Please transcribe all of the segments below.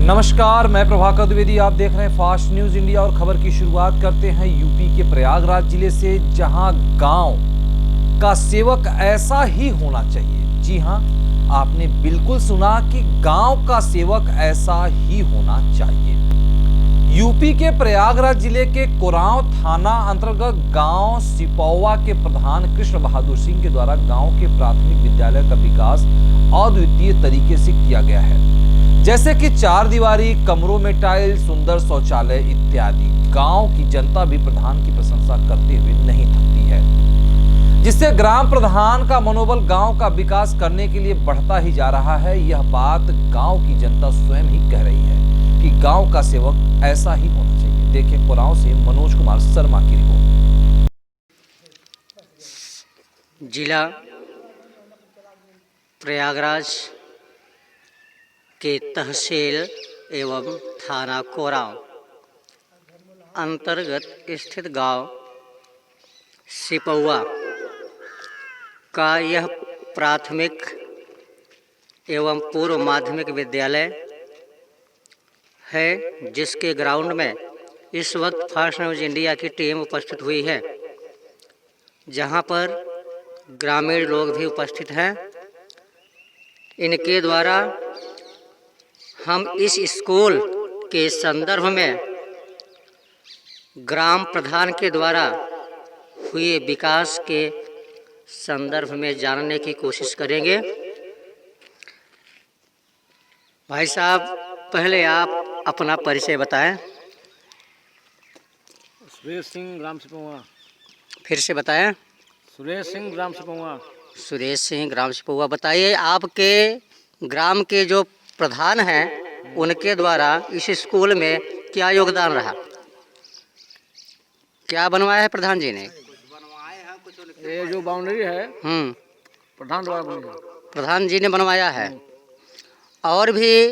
नमस्कार, मैं प्रभाकर द्विवेदी। आप देख रहे हैं फास्ट न्यूज इंडिया और खबर की शुरुआत करते हैं यूपी के प्रयागराज जिले से, जहां गांव का सेवक ऐसा ही होना चाहिए। जी हां, आपने बिल्कुल सुना कि गांव का सेवक ऐसा ही होना चाहिए। यूपी के प्रयागराज जिले के कोरांव थाना अंतर्गत गांव सिपौवा के प्रधान कृष्ण बहादुर सिंह के द्वारा गांव के प्राथमिक विद्यालय का विकास अद्वितीय तरीके से किया गया है, जैसे कि 4 दीवारी, कमरों में टाइल, सुंदर शौचालय इत्यादि। गांव की जनता भी प्रधान की प्रशंसा करते हुए नहीं थकती है, जिससे ग्राम प्रधान का मनोबल गांव का विकास करने के लिए बढ़ता ही जा रहा है। यह बात गांव की जनता स्वयं ही कह रही है कि गांव का सेवक ऐसा ही होना चाहिए। देखिए कोरांव से मनोज कुमार शर्मा की रिपोर्ट। जिला प्रयागराज के तहसील एवं थाना कोरांव अंतर्गत स्थित गांव सिपौवा का यह प्राथमिक एवं पूर्व माध्यमिक विद्यालय है, जिसके ग्राउंड में इस वक्त फास्ट न्यूज इंडिया की टीम उपस्थित हुई है, जहां पर ग्रामीण लोग भी उपस्थित हैं। इनके द्वारा हम इस स्कूल के संदर्भ में ग्राम प्रधान के द्वारा हुए विकास के संदर्भ में जानने की कोशिश करेंगे। भाई साहब, पहले आप अपना परिचय बताएं। सुरेश सिंह ग्राम सिपौवा। फिर से बताएं। सुरेश सिंह ग्राम सिपौवा। सुरेश सिंह ग्राम सिपौवा। बताइए, आपके ग्राम के जो प्रधान हैं उनके द्वारा इस स्कूल में क्या योगदान रहा? क्या बनवाया है प्रधान जी ने? ये जो बाउंड्री है प्रधान द्वारा बनी है। प्रधान जी ने बनवाया है। और भी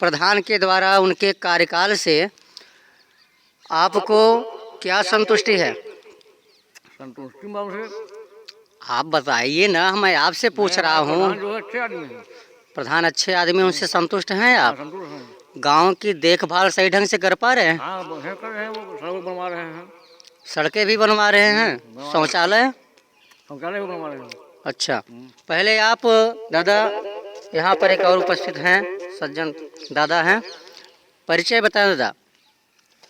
प्रधान के द्वारा उनके कार्यकाल से आपको क्या संतुष्टि है? संतुष्टि बाउंड्री आप बताइए ना, मैं आपसे पूछ रहा हूँ। जो है अच्छे आदमी है। प्रधान अच्छे आदमी, उनसे संतुष्ट हैं आप? संतुष्ट हैं। गांव की देखभाल सही ढंग से कर पा रहे हैं? हाँ, कर रहे हैं। वो सड़क बनवा रहे हैं। सड़कें भी बनवा रहे हैं, शौचालय शौचालय भी बनवा रहे हैं। अच्छा, पहले आप दादा, यहाँ पर एक और उपस्थित हैं, सज्जन दादा हैं, परिचय बताएं दादा।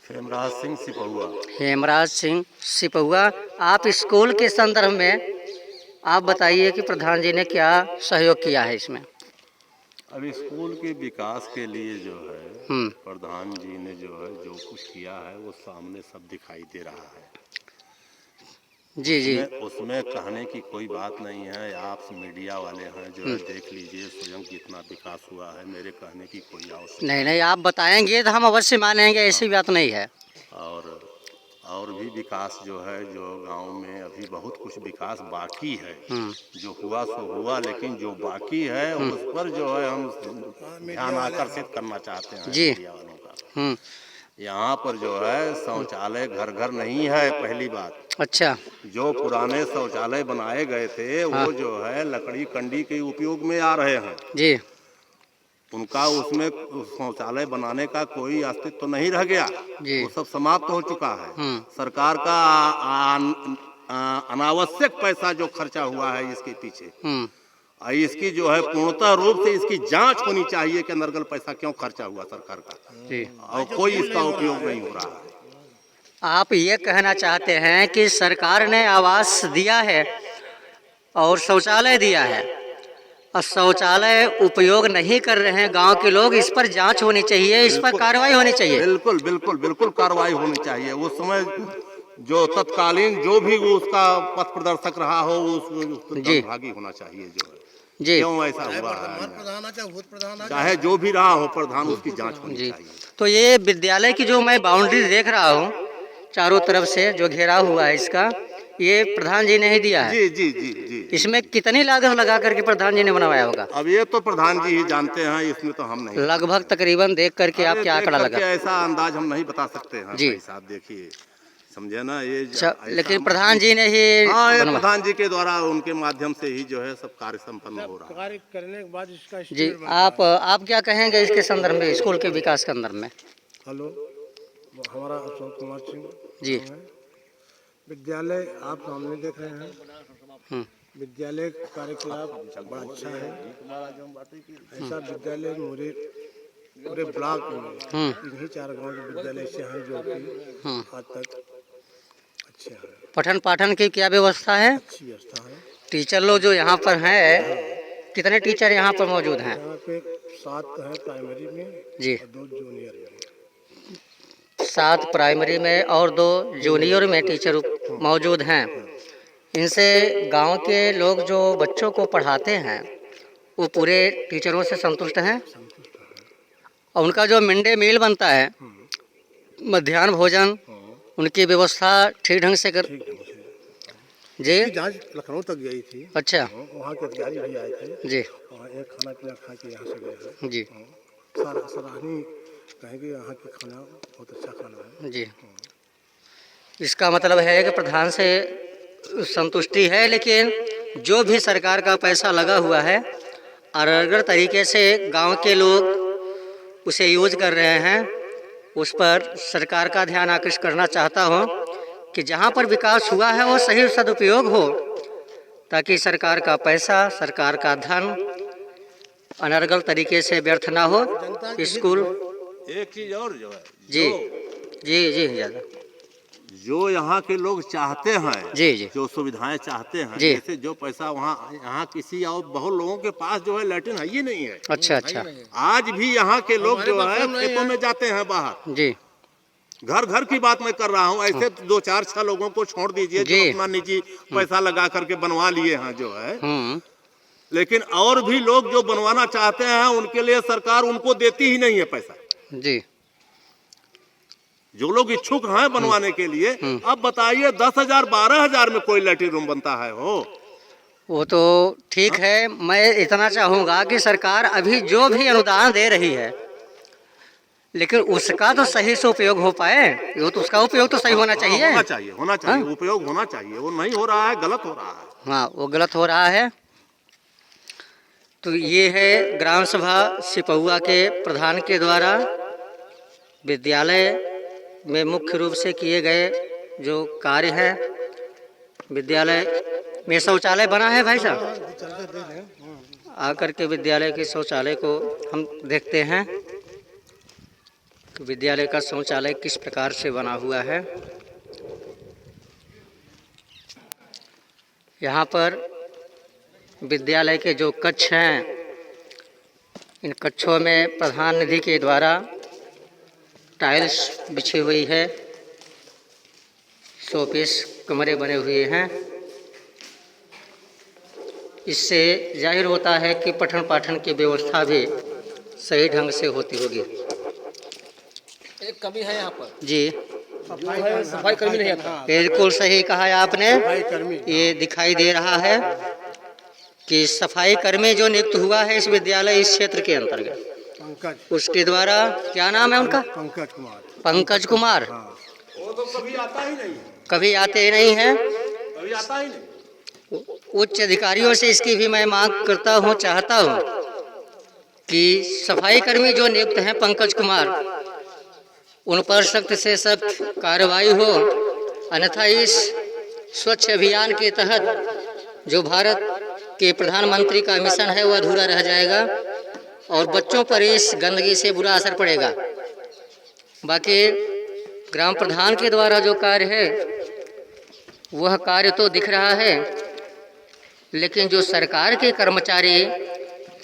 हेमराज सिंह सिपौवा। हेमराज सिंह सिपौवा। आप स्कूल के संदर्भ में आप बताइए कि प्रधान जी ने क्या सहयोग किया है इसमें? अभी स्कूल के विकास के लिए जो है प्रधान जी ने जो कुछ किया है वो सामने सब दिखाई दे रहा है। जी जी। उसमें कहने की कोई बात नहीं है। आप मीडिया वाले हैं, जो है देख लीजिए स्वयं कितना विकास हुआ है। मेरे कहने की कोई आवश्यकता नहीं, आप बताएंगे तो हम अवश्य मानेंगे, ऐसी बात नहीं है। और भी विकास जो है, जो गांव में अभी बहुत कुछ विकास बाकी है। जो हुआ सो हुआ, लेकिन जो बाकी है उस पर जो है हम ध्यान आकर्षित करना चाहते हैं मीडिया वालों का। यहाँ पर जो है शौचालय घर घर नहीं है, पहली बात। अच्छा। जो पुराने शौचालय बनाए गए थे वो जो है लकड़ी कंडी के उपयोग में आ रहे हैं जी। उनका उसमें शौचालय बनाने का कोई अस्तित्व तो नहीं रह गया। वो सब समाप्त हो चुका है। सरकार का अनावश्यक पैसा जो खर्चा हुआ है इसके पीछे, इसकी जो है पूर्णतः रूप से इसकी जांच होनी चाहिए कि अनर्गल पैसा क्यों खर्चा हुआ सरकार का, और कोई इसका उपयोग नहीं हो रहा है। आप ये कहना चाहते हैं कि सरकार ने आवास दिया है और शौचालय दिया है और शौचालय उपयोग नहीं कर रहे हैं गांव के लोग, इस पर जांच होनी चाहिए, इस पर कार्रवाई होनी चाहिए। बिल्कुल बिल्कुल बिल्कुल कार्रवाई होनी चाहिए। उस समय जो तत्कालीन जो भी वो उसका पथ प्रदर्शक रहा हो उसमें भागी होना चाहिए। जो है जी, क्यों ऐसा हुआ है, चाहे जो भी रहा हो प्रधान, उसकी जांच होनी चाहिए। तो ये विद्यालय की जो मैं बाउंड्री देख रहा हूँ चारों तरफ से जो घेराव हुआ है इसका, ये प्रधान जी ने ही दिया है? जी जी जी जी। इसमें कितनी लागत लगा करके प्रधान जी ने बनवाया होगा? अब ये तो प्रधान जी ही जानते हैं, इसमें तो हम नहीं। लगभग तकरीबन देख करके आप क्या आंकड़ा लगा? ऐसा अंदाज हम नहीं बता सकते हैं। जी साहब, देखिए समझे ना, ये लेकिन प्रधान जी ने ही हाँ, ये बनवा- प्रधान जी के द्वारा उनके माध्यम से ही जो है सब कार्य संपन्न हो रहा है। कार्य करने के बाद इसका जी आप क्या कहेंगे इसके संदर्भ में, स्कूल के विकास के संदर्भ में? हेलो, हमारा अशोक कुमार सिंह जी। नाम है। विद्यालय आप सामने देख रहे हैं, हम्म, विद्यालय कार्यकलाप बड़ा अच्छा है। ऐसा विद्यालय मेरे पूरे ब्लॉक में इन्हीं 4 गांव के विद्यालय से हैं जो कि आज तक अच्छे हैं। पठन पाठन की क्या व्यवस्था है? अच्छी व्यवस्था है। टीचर लोग जो यहाँ पर हैं, कितने टीचर यहाँ पर मौजूद हैं? यहाँ पे 7 है प्राइमरी में जी, और 2 जूनियर में। 7 प्राइमरी में और 2 जूनियर में टीचर मौजूद हैं। इनसे गांव के लोग जो बच्चों को पढ़ाते हैं वो पूरे टीचरों से संतुष्ट हैं, और उनका जो मिड डे मील बनता है, मध्याह्न भोजन, उनकी व्यवस्था ठीक ढंग से कर जी। जांच लखनऊ तक गई थी। अच्छा, वहाँ के अधिकारी भी आए थे। जी वहाँ एक खाना पीना खा के यहाँ से गए हैं। जी सराहनीय कहेंगे, यहाँ के खाना बहुत अच्छा खाना है। जी। इसका मतलब है कि प्रधान से संतुष्टि है, लेकिन जो भी सरकार का पैसा लगा हुआ है और अगर तरीके से गांव के लोग उसे यूज कर रहे हैं, उस पर सरकार का ध्यान आकर्षित करना चाहता हूं कि जहां पर विकास हुआ है वो सही सदुपयोग हो, ताकि सरकार का पैसा, सरकार का धन अनर्गल तरीके से व्यर्थ ना हो। स्कूल एक चीज और जो है, जी जी जी ज़्यादा जो यहाँ के लोग चाहते हैं, जी जी जो सुविधाएं चाहते हैं, जी। जैसे जो पैसा वहाँ यहाँ किसी और बहुत लोगों के पास जो है लैट्रिन है ही नहीं है। अच्छा अच्छा आज भी यहाँ के लोग जो है खेतों में जाते हैं बाहर। जी घर घर की बात मैं कर रहा हूँ, ऐसे 2 4 6 लोगों को छोड़ दीजिए जो जी। अपना निजी पैसा लगा करके बनवा लिए हैं जो है। हम्म, लेकिन और भी लोग जो बनवाना चाहते हैं उनके लिए सरकार उनको देती ही नहीं है पैसा। जी जो लोग इच्छुक हैं बनवाने के लिए, अब बताइए 10,000 12,000 में कोई लैट्रिन रूम बनता है? हो वो तो ठीक है। मैं इतना चाहूँगा कि सरकार अभी जो भी अनुदान दे रही है, लेकिन उसका तो सही से उपयोग हो पाए। वो तो उसका उपयोग तो सही होना चाहिए। होना चाहिए, होना चाहिए, उपयोग होना चाहिए। वो नहीं हो रहा है, गलत हो रहा है। हाँ, वो गलत हो रहा है। तो ये है ग्राम सभा सिपहुआ के प्रधान के द्वारा विद्यालय में मुख्य रूप से किए गए जो कार्य हैं। विद्यालय में शौचालय बना है भाई साहब, आकर के विद्यालय के शौचालय को हम देखते हैं कि विद्यालय का शौचालय किस प्रकार से बना हुआ है। यहाँ पर विद्यालय के जो कक्ष हैं, इन कक्षों में प्रधान निधि के द्वारा टाइल्स बिछी हुई है, शोपीस कमरे बने हुए हैं। इससे जाहिर होता है कि पठन पाठन की व्यवस्था भी सही ढंग से होती होगी। एक कमी है यहाँ पर जी, सफाई कर्मी नहीं आता। बिल्कुल सही कहा है आपने। सफाई कर्मी ये दिखाई दे रहा है कि सफाई कर्मी जो नियुक्त हुआ है इस विद्यालय इस क्षेत्र के अंतर्गत, पंकज, उसके द्वारा, क्या नाम है उनका? पंकज कुमार। पंकज कुमार। वो तो कभी आता ही नहीं है, कभी आते ही नहीं हैं। कभी आता ही नहीं। उच्च अधिकारियों से इसकी भी मैं मांग करता हूँ, चाहता हूँ कि सफाई कर्मी जो नियुक्त हैं पंकज कुमार, उन पर सख्त से सख्त कार्रवाई हो, अन्यथा इस स्वच्छ अभियान के तहत जो भारत के प्रधानमंत्री का मिशन है वो अधूरा रह जाएगा और बच्चों पर इस गंदगी से बुरा असर पड़ेगा। बाकी ग्राम प्रधान के द्वारा जो कार्य है वह कार्य तो दिख रहा है, लेकिन जो सरकार के कर्मचारी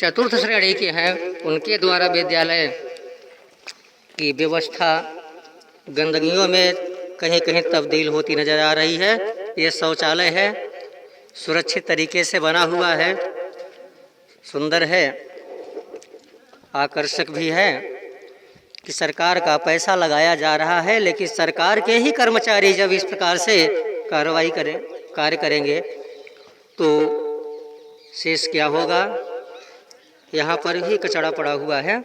चतुर्थ श्रेणी के हैं उनके द्वारा विद्यालय की व्यवस्था गंदगियों में कहीं कहीं तब्दील होती नज़र आ रही है। ये शौचालय है, सुरक्षित तरीके से बना हुआ है, सुंदर है, आकर्षक भी है कि सरकार का पैसा लगाया जा रहा है, लेकिन सरकार के ही कर्मचारी जब इस प्रकार से कार्रवाई करें, कार्य करेंगे तो शेष क्या होगा। यहाँ पर भी कचरा पड़ा हुआ है।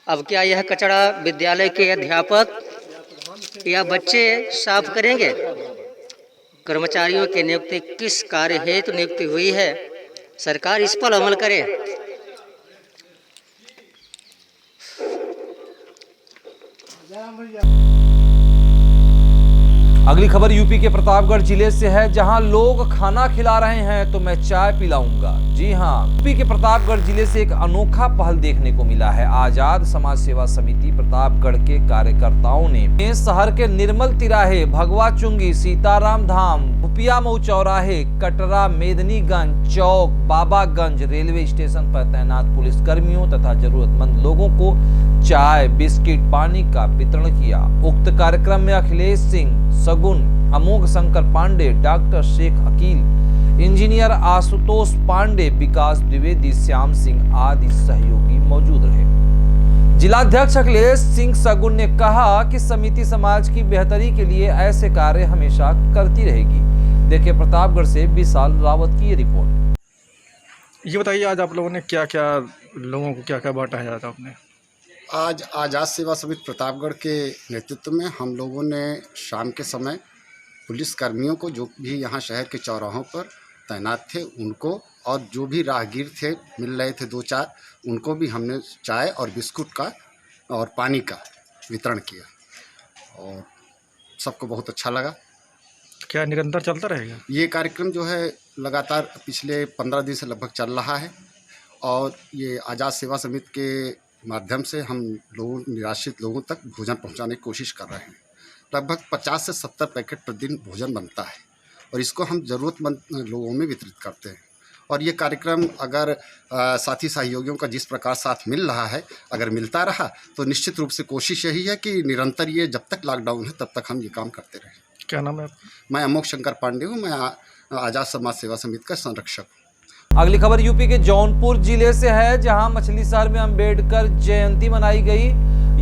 अब क्या यह कचरा विद्यालय के अध्यापक या बच्चे साफ करेंगे? कर्मचारियों की नियुक्ति किस कार्य हेतु नियुक्ति हुई है, सरकार इस पर अमल करे। अगली खबर यूपी के प्रतापगढ़ जिले से है, जहां लोग खाना खिला रहे हैं तो मैं चाय पिलाऊंगा। जी हां, यूपी के प्रतापगढ़ जिले से एक अनोखा पहल देखने को मिला है। आजाद समाज सेवा समिति प्रतापगढ़ के कार्यकर्ताओं ने शहर के निर्मल तिराहे, भगवा चुंगी, सीताराम धाम, भुपिया मऊ चौराहे, कटरा, मेदनीगंज चौक, बाबागंज रेलवे स्टेशन पर तैनात पुलिसकर्मियों तथा जरूरतमंद लोगों को चाय, बिस्किट, पानी का वितरण किया। उक्त कार्यक्रम में अखिलेश सिंह, सगुन, अमोघ शंकर पांडे, डॉक्टर शेख अकील, इंजीनियर आशुतोष पांडे, विकास द्विवेदी, श्याम सिंह आदि सहयोगी मौजूद रहे। जिलाध्यक्ष अखिलेश सिंह सगुन ने कहा कि समिति समाज की बेहतरी के लिए ऐसे कार्य हमेशा करती रहेगी। देखिए प्रतापगढ़ से विशाल रावत की ये रिपोर्ट। ये बताइए, आज आप लोगों ने क्या क्या लोगों को क्या क्या बांटा है आज आपने? आज आज़ाद सेवा समिति प्रतापगढ़ के नेतृत्व में हम लोगों ने शाम के समय पुलिस कर्मियों को, जो भी यहाँ शहर के चौराहों पर तैनात थे, उनको और जो भी राहगीर थे मिल रहे थे 2-4, उनको भी हमने चाय और बिस्कुट का और पानी का वितरण किया और सबको बहुत अच्छा लगा। क्या निरंतर चलता रहेगा ये कार्यक्रम? जो है लगातार पिछले 15 दिन से लगभग चल रहा है और ये आज़ाद सेवा समिति के माध्यम से हम लोगों, निराश्रित लोगों तक भोजन पहुंचाने की कोशिश कर रहे हैं। लगभग 50 से 70 पैकेट प्रतिदिन भोजन बनता है और इसको हम ज़रूरतमंद लोगों में वितरित करते हैं। और ये कार्यक्रम अगर साथी सहयोगियों का जिस प्रकार साथ मिल रहा है, अगर मिलता रहा तो निश्चित रूप से कोशिश यही है कि निरंतर ये जब तक लॉकडाउन है तब तक हम ये काम करते रहें। क्या नाम है आपका? मैं अमोघ शंकर पांडे हूँ। मैं आज़ाद समाज सेवा समिति का संरक्षक हूँ। अगली खबर यूपी के जौनपुर जिले से है, जहां मछली शहर में अंबेडकर जयंती मनाई गई।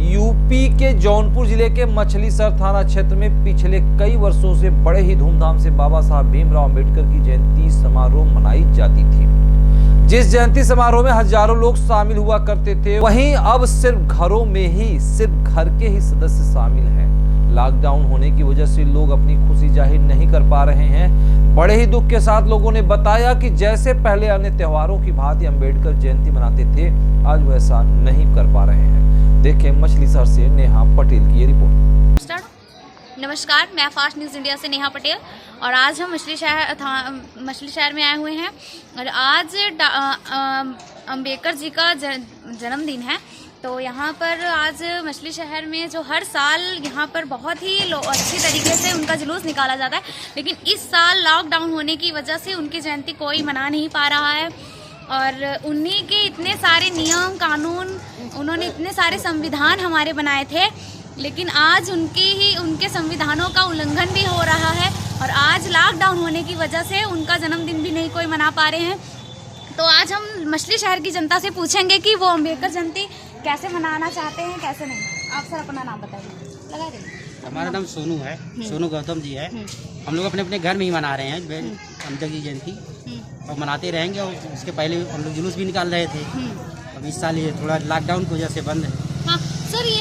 यूपी के जौनपुर जिले के मछली शहर थाना क्षेत्र में पिछले कई वर्षों से बड़े ही धूमधाम से बाबा साहब भीमराव अंबेडकर की जयंती समारोह मनाई जाती थी। जिस जयंती समारोह में हजारों लोग शामिल हुआ करते थे, वहीं अब सिर्फ घरों में ही सिर्फ घर के ही सदस्य शामिल हैं। लॉकडाउन होने की वजह से लोग अपनी खुशी जाहिर नहीं कर पा रहे हैं। बड़े ही दुख के साथ लोगों ने बताया कि जैसे पहले अन्य त्योहारों की भांति अंबेडकर जयंती मनाते थे, आज वैसा नहीं कर पा रहे हैं। देखें मछली शहर से नेहा पटेल की ये रिपोर्ट। नमस्कार, मैं फास्ट न्यूज़ इंडिया से नेहा पटेल और आज हम मछली शहर में आए हुए हैं और आज अंबेडकर जी का जन्मदिन है। तो यहाँ पर आज मछली शहर में जो हर साल यहाँ पर बहुत ही अच्छी तरीके से उनका जुलूस निकाला जाता है, लेकिन इस साल लॉकडाउन होने की वजह से उनकी जयंती कोई मना नहीं पा रहा है। और उन्हीं के इतने सारे नियम कानून, उन्होंने इतने सारे संविधान हमारे बनाए थे, लेकिन आज उनके संविधानों का उल्लंघन भी हो रहा है और आज लॉकडाउन होने की वजह से उनका जन्मदिन भी नहीं कोई मना पा रहे हैं। तो आज हम मछली शहर की जनता से पूछेंगे कि वो अंबेडकर जयंती कैसे मनाना चाहते हैं, कैसे नहीं। आप सर अपना नाम बताइए। लगा देंगे। हमारा नाम सोनू है, सोनू गौतम जी है। हम लोग अपने अपने घर में ही मना रहे हैं अंबेडकर की जयंती और मनाते रहेंगे। और उसके पहले हम लोग जुलूस भी निकाल रहे थे, अब इस साल ये थोड़ा लॉकडाउन की वजह से बंद है। हाँ सर, ये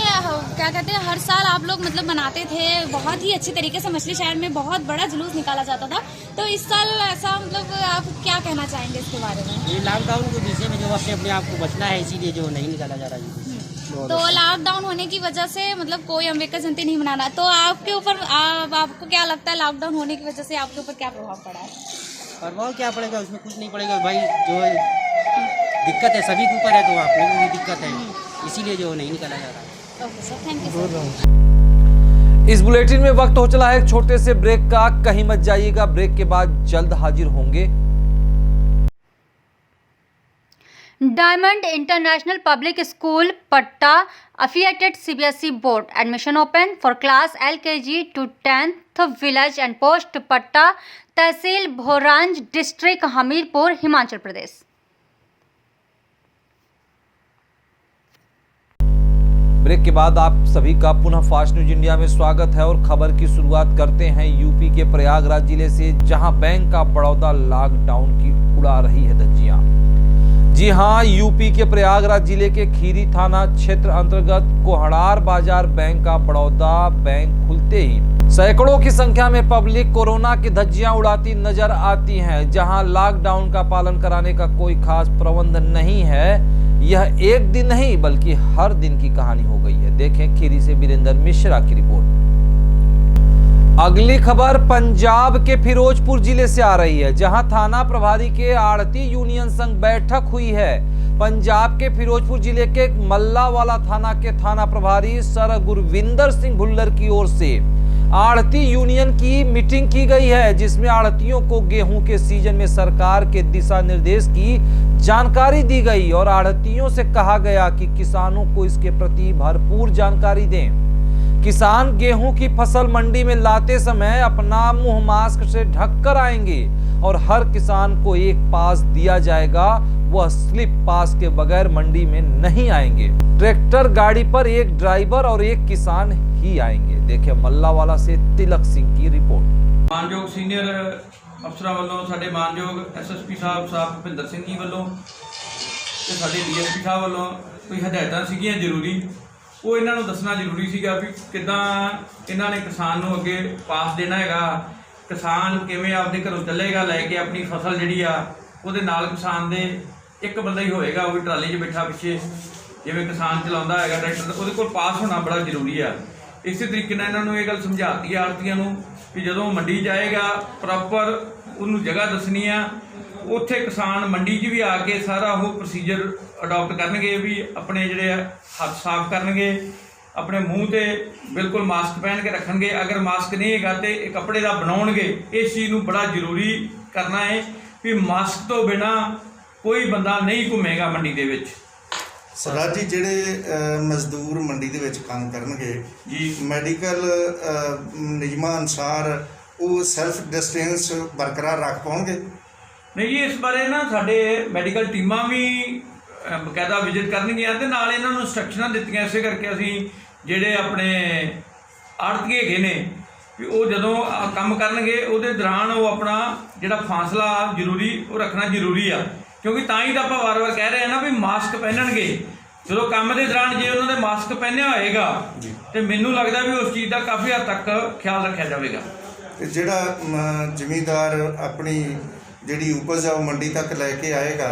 क्या कहते हैं, हर साल आप लोग मतलब मनाते थे बहुत ही अच्छी तरीके से, मछली शहर में बहुत बड़ा जुलूस निकाला जाता था, तो इस साल ऐसा मतलब आप क्या कहना चाहेंगे इसके बारे में? ये लॉकडाउन के विषय में जो अपने आप को बचना है, इसीलिए जो नहीं निकाला जा रहा है। तो लॉकडाउन होने की वजह से मतलब कोई अंबेडकर जयंती नहीं मनाना, तो आपके ऊपर आपको क्या लगता है लॉकडाउन होने की वजह से आपके ऊपर क्या प्रभाव पड़ा है? प्रभाव क्या पड़ेगा, उसमें कुछ नहीं पड़ेगा भाई। जो दिक्कत है सभी के ऊपर है, तो आप लोगों को भी दिक्कत है, इसीलिए जो नहीं निकाला जा रहा है। Okay sir, thank you sir. इस बुलेटिन में वक्त हो चला है एक छोटे से ब्रेक का, कहीं मत जाइएगा। ब्रेक के बाद जल्द हाजिर होंगे। डायमंड इंटरनेशनल पब्लिक स्कूल पट्टा affiliated CBSE board admission open for class LKG to 10th village and post पट्टा तहसील भोरांज डिस्ट्रिक्ट हमीरपुर हिमाचल प्रदेश। ब्रेक के बाद आप सभी का पुनः फास्ट न्यूज इंडिया में स्वागत है और खबर की शुरुआत करते हैं यूपी के प्रयागराज जिले से, जहां बैंक ऑफ बड़ौदा लॉकडाउन की उड़ा रही है धज्जियां। जी हां, यूपी के प्रयागराज जिले के खीरी थाना क्षेत्र अंतर्गत कोहड़ार बाजार बैंक का बड़ौदा बैंक खुलते ही सैकड़ों की संख्या में पब्लिक कोरोना की धज्जियां उड़ाती नजर आती हैं। जहां लॉकडाउन का पालन कराने का कोई खास प्रबंध नहीं है। यह एक दिन नहीं बल्कि हर दिन की कहानी हो गई है। देखें खीरी से वीरेंद्र मिश्रा की रिपोर्ट। अगली खबर पंजाब के फिरोजपुर जिले से आ रही है, जहां थाना प्रभारी के आड़ती यूनियन संघ बैठक हुई है। पंजाब के फिरोजपुर जिले के मल्लावाला थाना के थाना प्रभारी सर गुरविंदर सिंह भुल्लर की ओर से आड़ती यूनियन की मीटिंग की गई है, जिसमें आड़तियों को गेहूं के सीजन में सरकार के दिशा निर्देश की जानकारी दी गई और आड़तियों से कहा गया कि किसानों को इसके प्रति भरपूर जानकारी दें। किसान गेहूं की फसल मंडी में लाते समय अपना मुंह मास्क से ढककर आएंगे और हर किसान को एक पास दिया जाएगा। वह स्लिप पास के बगैर मंडी में नहीं आएंगे। ट्रैक्टर गाड़ी पर एक ड्राइवर और एक किसान ही आएंगे। देखिए मल्लावाला से तिलक सिंह की रिपोर्ट। मानयोग सीनियर अफसर वालों साडे मानयोग SSP साहब भुपिंदर सिंह जी वालों ते साडे DSP साहब वालों कोई हदायतां सीगियां जरूरी, वो इन्हां नूं दसना जरूरी सीगा भी किदां इन्हां ने किसान नूं अगे पास देना हैगा, किसान किवें आपदे घरों चलेगा लैके अपनी फसल जिहड़ी आ ਉਹਦੇ ਨਾਲ किसान ਦੇ एक बंदा ही होएगा, वो भी ट्राली 'ਚ बैठा पिछे जिवें किसान चलाउंदा हैगा ट्रैक्टर, ਉਹਦੇ ਕੋਲ पास होना बड़ा जरूरी आ। इस तरीके नाल इन्हां नूं ये गल समझाती है आड़तियां नूं कि जदों मंडी जाएगा प्रॉपर उन्होंने जगह दसनी आ, उत्थे किसान मंडी 'ਚ भी आके सारा वो प्रोसीजर अडॉप्ट करनगे भी अपने जिहड़े हत्थ साफ करनगे, अपने मूँह ते बिल्कुल मास्क पहन के रखणगे। अगर मास्क नहीं हैगा तो कपड़े का बनाउणगे। इस चीज़ नूं बड़ा जरूरी करना है भी मास्क तो बिना कोई बंदा नहीं घूमेगा मंडी दे विच। सरदार जी ਜਿਹੜੇ ਮਜ਼ਦੂਰ ਮੰਡੀ ਦੇ ਵਿੱਚ ਕੰਮ ਕਰਨਗੇ जी ਮੈਡੀਕਲ ਨਿਯਮਾਂ ਅਨੁਸਾਰ ਉਹ ਸੈਲਫ ਡਿਸਟੈਂਸ ਬਰਕਰਾਰ ਰੱਖ ਪਾਉਣਗੇ? नहीं जी, इस बारे ना साडे मैडिकल टीमां भी बकायदा विजिट करनगियां ते नाल इन्हां नूं इंस्ट्रक्शनां दित्तियां। इसे करके असीं जिहड़े अपने आड़ती हैगे ने भी वो जदों काम करनगे ਉਹਦੇ दौरान वो अपना जिहड़ा फासला जरूरी वो रखना जरूरी आ, क्योंकि तां ही तां आपां वार-वार कह रहे हैं ना भी मास्क पहनणगे। ਜਦੋਂ ਕੰਮ ਦੇ ਦੌਰਾਨ ਜੇ ਉਹਨਾਂ ਦੇ ਮਾਸਕ ਪਹਿਨਿਆ ਹੋਏਗਾ ਤੇ ਮੈਨੂੰ ਲੱਗਦਾ ਵੀ ਉਸ ਚੀਜ਼ ਦਾ ਕਾਫੀ ਹੱਦ ਤੱਕ ਖਿਆਲ ਰੱਖਿਆ ਜਾਵੇਗਾ। ਤੇ ਜਿਹੜਾ ਜ਼ਿਮੀਂਦਾਰ ਆਪਣੀ ਜਿਹੜੀ ਉਪਜ ਆ ਉਹ ਮੰਡੀ ਤੱਕ ਲੈ ਕੇ ਆਏਗਾ,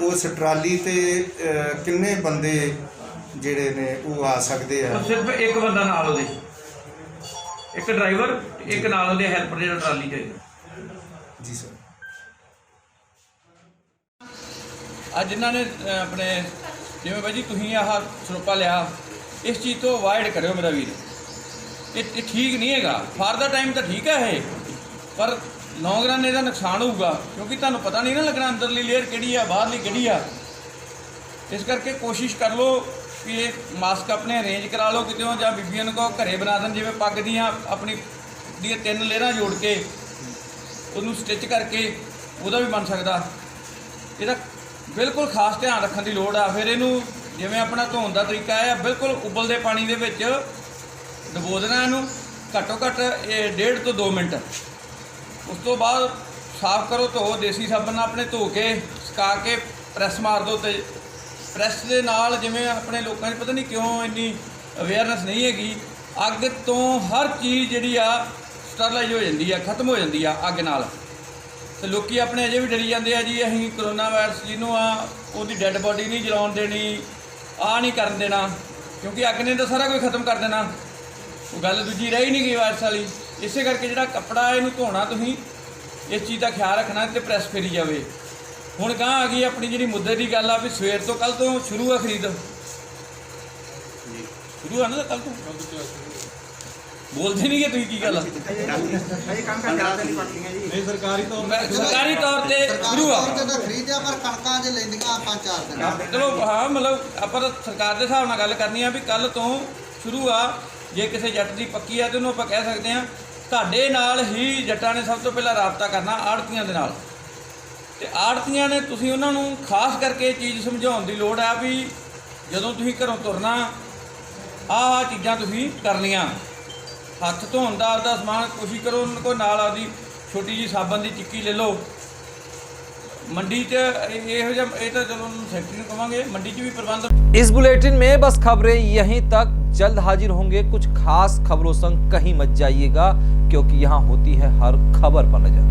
ਉਸ ਟਰਾਲੀ ਤੇ ਕਿੰਨੇ ਬੰਦੇ ਜਿਹੜੇ ਨੇ ਉਹ ਆ ਸਕਦੇ ਆ? ਸਿਰਫ ਇੱਕ ਬੰਦਾ ਨਾਲ ਉਹਦੇ, ਇੱਕ ਡਰਾਈਵਰ, ਇੱਕ ਨਾਲ ਉਹਦੇ ਹੈਲਪਰ ਜਿਹੜਾ ਟਰਾਲੀ 'ਚ। ਜੀ ਸਰ। ਅੱਜ ਇਹਨਾਂ ਨੇ ਆਪਣੇ ਜਿਵੇਂ ਬਾਈ ਜੀ ਤੁਸੀਂ ਆਹ ਸਰੋਪਾ ਲਿਆ, ਇਸ ਚੀਜ਼ ਤੋਂ ਅਵਾਇਡ ਕਰਿਓ ਮੇਰਾ ਵੀਰ। ਇਹ ਠੀਕ ਨਹੀਂ ਹੈਗਾ। ਫਾਰ ਦਾ ਟਾਈਮ ਤਾਂ ਠੀਕ ਹੈ ਇਹ, ਪਰ ਲੌਂਗ ਰਨ ਇਹਦਾ ਨੁਕਸਾਨ ਹੋਊਗਾ, ਕਿਉਂਕਿ ਤੁਹਾਨੂੰ ਪਤਾ ਨਹੀਂ ਨਾ ਲੱਗਣਾ ਅੰਦਰਲੀ ਲੇਅਰ ਕਿਹੜੀ ਆ ਬਾਹਰਲੀ ਕਿਹੜੀ ਆ। ਇਸ ਕਰਕੇ ਕੋਸ਼ਿਸ਼ ਕਰ ਲਓ ਕਿ ਇਹ ਮਾਸਕ ਆਪਣੇ ਅਰੇਂਜ ਕਰਾ ਲਓ ਕਿਤੇੋਂ, ਜਾਂ ਬੀਬੀਆਂ ਨੂੰ ਕਹੋ ਘਰੇ ਬਣਾ ਦੇਣ, ਜਿਵੇਂ ਪੱਗ ਦੀਆਂ ਆਪਣੀ ਦੀਆਂ 3 ਲੇਅਰਾਂ ਜੋੜ ਕੇ ਉਹਨੂੰ ਸਟਿਚ ਕਰਕੇ ਉਹਦਾ ਵੀ ਬਣ ਸਕਦਾ। ਇਹਦਾ ਬਿਲਕੁਲ ਖਾਸ ਧਿਆਨ ਰੱਖਣ ਦੀ ਲੋੜ ਆ। ਫਿਰ ਇਹਨੂੰ ਜਿਵੇਂ ਆਪਣਾ ਧੋਣ ਦਾ ਤਰੀਕਾ ਹੈ, ਬਿਲਕੁਲ ਉਬਲਦੇ ਪਾਣੀ ਦੇ ਵਿੱਚ ਡੁਬੋ ਦੇਣਾ ਇਹਨੂੰ, ਘੱਟੋ ਘੱਟ 1.5 ਤੋਂ 2 ਮਿੰਟ। ਉਸ ਤੋਂ ਬਾਅਦ ਸਾਫ਼ ਕਰੋ, ਧੋ ਦੇਸੀ ਸਾਬਣ ਨਾਲ ਆਪਣੇ ਧੋ ਕੇ ਸੁਕਾ ਕੇ ਪ੍ਰੈਸ ਮਾਰ ਦਿਓ। ਤੇ ਪ੍ਰੈਸ ਦੇ ਨਾਲ ਜਿਵੇਂ ਆਪਣੇ ਲੋਕਾਂ 'ਚ ਪਤਾ ਨਹੀਂ ਕਿਉਂ ਇੰਨੀ ਅਵੇਅਰਨੈਸ ਨਹੀਂ ਹੈਗੀ, ਅੱਗ ਤੋਂ ਹਰ ਚੀਜ਼ ਜਿਹੜੀ ਆ ਸਟਰਲਾਈਜ਼ ਹੋ ਜਾਂਦੀ ਆ, ਖਤਮ ਹੋ ਜਾਂਦੀ ਆ ਅੱਗ ਨਾਲ। ਤੇ ਲੋਕੀ ਆਪਣੇ ਅਜੇ ਵੀ ਡਰੀ ਜਾਂਦੇ ਆ ਜੀ ਅਸੀਂ ਕਰੋਨਾ ਵਾਇਰਸ ਜਿਹਨੂੰ ਆ ਉਹਦੀ ਡੈੱਡ ਬੋਡੀ ਨਹੀਂ ਜਲਾਉਣ ਦੇਣੀ, ਆਹ ਨਹੀਂ ਕਰਨ ਦੇਣਾ, ਕਿਉਂਕਿ ਅੱਗ ਨੇ ਤਾਂ ਸਾਰਾ ਕੁਝ ਖਤਮ ਕਰ ਦੇਣਾ। ਉਹ ਗੱਲ ਦੂਜੀ ਰਹੀ ਨਹੀਂ ਗਈ ਵਾਇਰਸ ਵਾਲੀ। ਇਸੇ ਕਰਕੇ ਜਿਹੜਾ ਕੱਪੜਾ ਇਹਨੂੰ ਧੋਣਾ, ਤੁਸੀਂ ਇਸ ਚੀਜ਼ ਦਾ ਖਿਆਲ ਰੱਖਣਾ ਤੇ ਪ੍ਰੈਸ ਫੇਰੀ ਜਾਵੇ। ਹੁਣ ਗਾਂ ਆ ਗਈ ਆਪਣੀ ਜਿਹੜੀ ਮੁੱਦੇ ਦੀ ਗੱਲ ਆ ਵੀ ਸਵੇਰ ਤੋਂ ਕੱਲ੍ਹ ਤੋਂ ਸ਼ੁਰੂ ਆ ਖਰੀਦ, ਸ਼ੁਰੂ ਆ ਨਾ ਕੱਲ੍ਹ ਤੋਂ। ਬੋਲਦੇ ਨਹੀਂ ਕਿ ਤੁਸੀਂ ਕੀ ਗੱਲ ਆ? ਸਰਕਾਰੀ ਤੌਰ ਤੇ ਸ਼ੁਰੂ ਆ ਖਰੀਦਿਆ, ਪਰ ਕਣਕਾਂ ਜੇ ਲੈਂਦੀਆਂ ਆਪਾਂ 4 ਦਿਨ। ਚਲੋ ਹਾਂ, ਮਤਲਬ ਆਪਾਂ ਤਾਂ ਸਰਕਾਰ ਦੇ ਹਿਸਾਬ ਨਾਲ ਗੱਲ ਕਰਨੀ ਆ ਵੀ ਕੱਲ੍ਹ ਤੋਂ ਸ਼ੁਰੂ ਆ। ਜੇ ਕਿਸੇ ਜੱਟ ਦੀ ਪੱਕੀ ਆ ਤੇ ਉਹਨੂੰ ਆਪਾਂ ਕਹਿ ਸਕਦੇ ਹਾਂ ਤੁਹਾਡੇ ਨਾਲ ਹੀ ਜੱਟਾਂ ਨੇ ਸਭ ਤੋਂ ਪਹਿਲਾਂ ਰਾਬਤਾ ਕਰਨਾ ਆੜਤੀਆਂ ਦੇ ਨਾਲ। ਤੇ ਆੜਤੀਆਂ ਨੇ ਤੁਸੀਂ ਉਹਨਾਂ ਨੂੰ ਖਾਸ ਕਰਕੇ ਚੀਜ਼ ਸਮਝਾਉਣ ਦੀ ਲੋੜ ਆ ਵੀ ਜਦੋਂ ਤੁਸੀਂ ਘਰੋਂ ਤੁਰਨਾ ਆਹ ਚੀਜ਼ਾਂ ਤੁਸੀਂ ਕਰਨੀਆਂ। ਹੱਥ ਧੋਣ ਦਾ ਆਪਦਾ ਸਮਾਨ ਕੋਸ਼ਿਸ਼ ਕਰੋ ਉਹਨਾਂ ਕੋਲ ਨਾਲ, ਆਪਦੀ ਛੋਟੀ ਜਿਹੀ ਸਾਬਣ ਦੀ ਚਿੱਕੀ ਲੈ ਲਓ, ਮੰਡੀ 'ਚ ਇਹੋ ਜਿਹਾ ਇਹ ਤਾਂ ਚਲੋ ਸੈਕਟਰੀ ਨੂੰ ਕਵਾਂਗੇ, ਮੰਡੀ 'ਚ ਵੀ ਪ੍ਰਬੰਧ। इस बुलेटिन में बस खबरें यहीं तक। जल्द हाजिर होंगे कुछ खास खबरों संग, कहीं मत जाइएगा क्योंकि यहाँ होती है हर खबर पर नजर।